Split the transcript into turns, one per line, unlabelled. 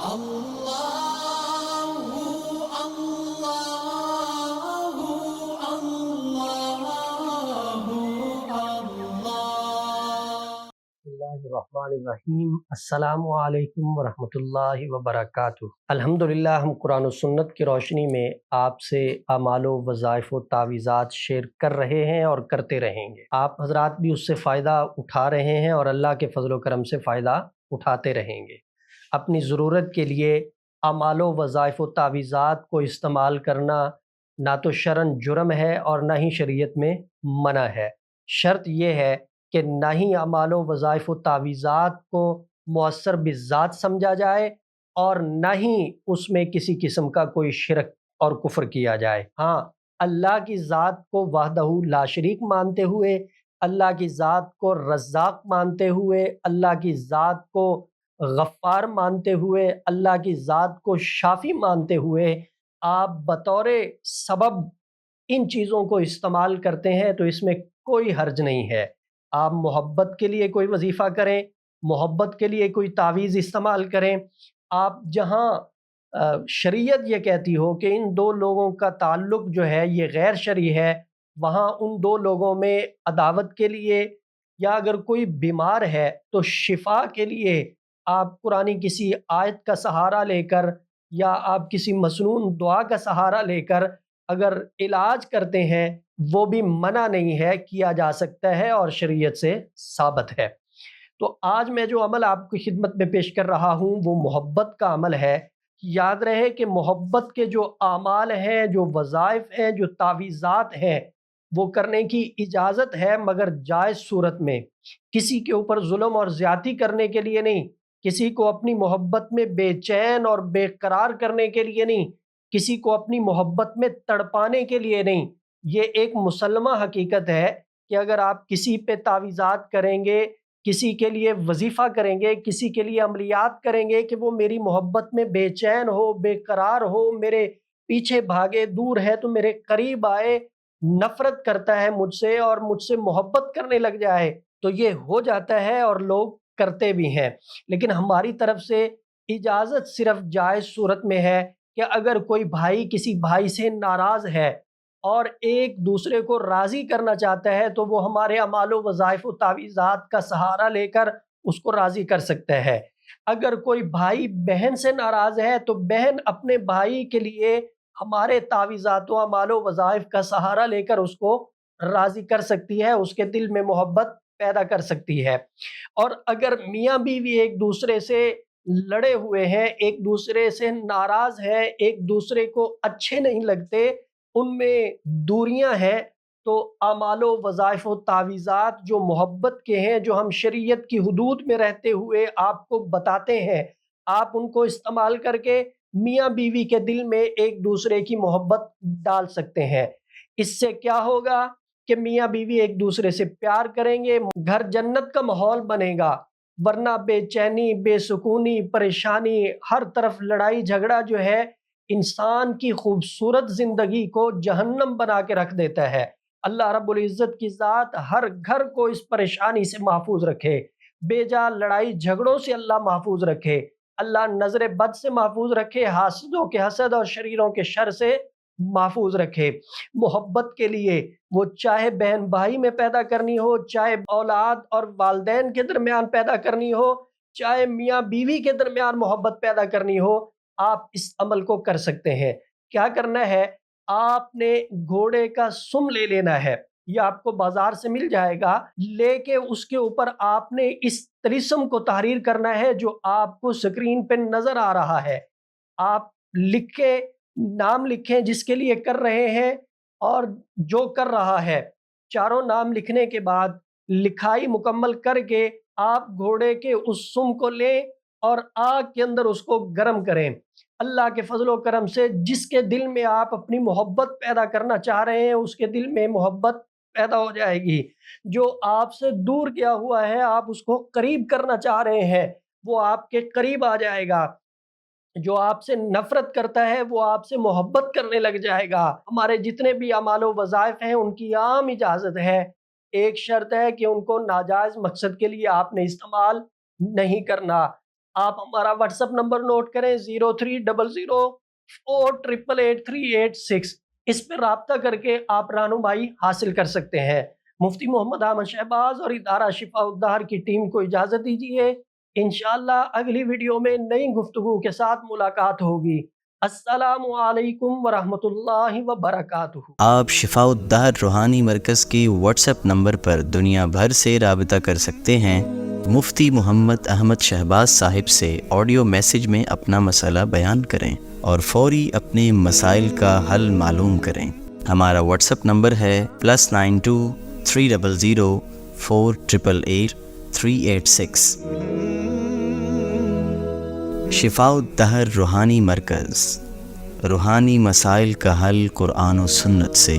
الرحمن السلام علیکم ورحمۃ اللہ وبرکاتہ۔ الحمدللہ ہم قرآن و سنت کی روشنی میں آپ سے اعمال و وظائف و تعویذات شیئر کر رہے ہیں اور کرتے رہیں گے۔ آپ حضرات بھی اس سے فائدہ اٹھا رہے ہیں اور اللہ کے فضل و کرم سے فائدہ اٹھاتے رہیں گے۔ اپنی ضرورت کے لیے اعمال و وظائف و تعویذات کو استعمال کرنا نہ تو شرعاً جرم ہے اور نہ ہی شریعت میں منع ہے۔ شرط یہ ہے کہ نہ ہی اعمال و وظائف و تعویذات کو مؤثر بذات سمجھا جائے اور نہ ہی اس میں کسی قسم کا کوئی شرک اور کفر کیا جائے۔ ہاں، اللہ کی ذات کو وحدہ لا شریک مانتے ہوئے، اللہ کی ذات کو رزاق مانتے ہوئے، اللہ کی ذات کو غفار مانتے ہوئے، اللہ کی ذات کو شافی مانتے ہوئے آپ بطور سبب ان چیزوں کو استعمال کرتے ہیں تو اس میں کوئی حرج نہیں ہے۔ آپ محبت کے لیے کوئی وظیفہ کریں، محبت کے لیے کوئی تعویذ استعمال کریں۔ آپ جہاں شریعت یہ کہتی ہو کہ ان دو لوگوں کا تعلق جو ہے یہ غیر شرعی ہے، وہاں ان دو لوگوں میں عداوت کے لیے یا اگر کوئی بیمار ہے تو شفا کے لیے آپ قرآنی کسی آیت کا سہارا لے کر یا آپ کسی مسنون دعا کا سہارا لے کر اگر علاج کرتے ہیں وہ بھی منع نہیں ہے، کیا جا سکتا ہے اور شریعت سے ثابت ہے۔ تو آج میں جو عمل آپ کی خدمت میں پیش کر رہا ہوں وہ محبت کا عمل ہے۔ یاد رہے کہ محبت کے جو اعمال ہیں، جو وظائف ہیں، جو تعویذات ہیں، وہ کرنے کی اجازت ہے مگر جائز صورت میں، کسی کے اوپر ظلم اور زیادتی کرنے کے لیے نہیں، کسی کو اپنی محبت میں بے چین اور بے قرار کرنے کے لیے نہیں، کسی کو اپنی محبت میں تڑپانے کے لیے نہیں۔ یہ ایک مسلمہ حقیقت ہے کہ اگر آپ کسی پہ تعویذات کریں گے، کسی کے لیے وظیفہ کریں گے، کسی کے لیے عملیات کریں گے کہ وہ میری محبت میں بے چین ہو، بے قرار ہو، میرے پیچھے بھاگے، دور ہے تو میرے قریب آئے، نفرت کرتا ہے مجھ سے اور مجھ سے محبت کرنے لگ جائے، تو یہ ہو جاتا ہے اور لوگ کرتے بھی ہیں۔ لیکن ہماری طرف سے اجازت صرف جائز صورت میں ہے کہ اگر کوئی بھائی کسی بھائی سے ناراض ہے اور ایک دوسرے کو راضی کرنا چاہتا ہے تو وہ ہمارے اعمال و وظائف و تعویذات کا سہارا لے کر اس کو راضی کر سکتا ہے۔ اگر کوئی بھائی بہن سے ناراض ہے تو بہن اپنے بھائی کے لیے ہمارے تعویذات و اعمال و وظائف کا سہارا لے کر اس کو راضی کر سکتی ہے، اس کے دل میں محبت پیدا کر سکتی ہے۔ اور اگر میاں بیوی ایک دوسرے سے لڑے ہوئے ہیں، ایک دوسرے سے ناراض ہیں، ایک دوسرے کو اچھے نہیں لگتے، ان میں دوریاں ہیں، تو اعمال و وظائف و تعویذات جو محبت کے ہیں، جو ہم شریعت کی حدود میں رہتے ہوئے آپ کو بتاتے ہیں، آپ ان کو استعمال کر کے میاں بیوی کے دل میں ایک دوسرے کی محبت ڈال سکتے ہیں۔ اس سے کیا ہوگا کہ میاں بیوی ایک دوسرے سے پیار کریں گے، گھر جنت کا ماحول بنے گا، ورنہ بے چینی، بے سکونی، پریشانی، ہر طرف لڑائی جھگڑا جو ہے انسان کی خوبصورت زندگی کو جہنم بنا کے رکھ دیتا ہے۔ اللہ رب العزت کی ذات ہر گھر کو اس پریشانی سے محفوظ رکھے، بے جا لڑائی جھگڑوں سے اللہ محفوظ رکھے، اللہ نظر بد سے محفوظ رکھے، حاسدوں کے حسد اور شریروں کے شر سے محفوظ رکھے۔ محبت کے لیے وہ چاہے بہن بھائی میں پیدا کرنی ہو، چاہے اولاد اور والدین کے درمیان پیدا کرنی ہو، چاہے میاں بیوی کے درمیان محبت پیدا کرنی ہو، آپ اس عمل کو کر سکتے ہیں۔ کیا کرنا ہے؟ آپ نے گھوڑے کا سم لے لینا ہے، یہ آپ کو بازار سے مل جائے گا، لے کے اس کے اوپر آپ نے اس طلسم کو تحریر کرنا ہے جو آپ کو سکرین پہ نظر آ رہا ہے۔ آپ لکھیں، نام لکھیں جس کے لیے کر رہے ہیں اور جو کر رہا ہے، چاروں نام لکھنے کے بعد لکھائی مکمل کر کے آپ گھوڑے کے اس سم کو لیں اور آگ کے اندر اس کو گرم کریں۔ اللہ کے فضل و کرم سے جس کے دل میں آپ اپنی محبت پیدا کرنا چاہ رہے ہیں اس کے دل میں محبت پیدا ہو جائے گی۔ جو آپ سے دور گیا ہوا ہے، آپ اس کو قریب کرنا چاہ رہے ہیں، وہ آپ کے قریب آ جائے گا۔ جو آپ سے نفرت کرتا ہے وہ آپ سے محبت کرنے لگ جائے گا۔ ہمارے جتنے بھی اعمال و وظائف ہیں ان کی عام اجازت ہے، ایک شرط ہے کہ ان کو ناجائز مقصد کے لیے آپ نے استعمال نہیں کرنا۔ آپ ہمارا واٹس ایپ نمبر نوٹ کریں 030048883886، اس پہ رابطہ کر کے آپ رہنمائی حاصل کر سکتے ہیں۔ مفتی محمد احمد شہباز اور ادارہ شفاء الدہر کی ٹیم کو اجازت دیجیے، انشاءاللہ اگلی ویڈیو میں نئی گفتگو کے ساتھ ملاقات ہوگی۔ السلام علیکم ورحمۃ اللہ وبرکاتہ۔
آپ شفاء الدہر روحانی مرکز کی واٹس ایپ نمبر پر دنیا بھر سے رابطہ کر سکتے ہیں۔ مفتی محمد احمد شہباز صاحب سے آڈیو میسج میں اپنا مسئلہ بیان کریں اور فوری اپنے مسائل کا حل معلوم کریں۔ ہمارا واٹس ایپ نمبر ہے +92 300 488 386۔ شفاء الدہر روحانی مرکز، روحانی مسائل کا حل قرآن و سنت سے۔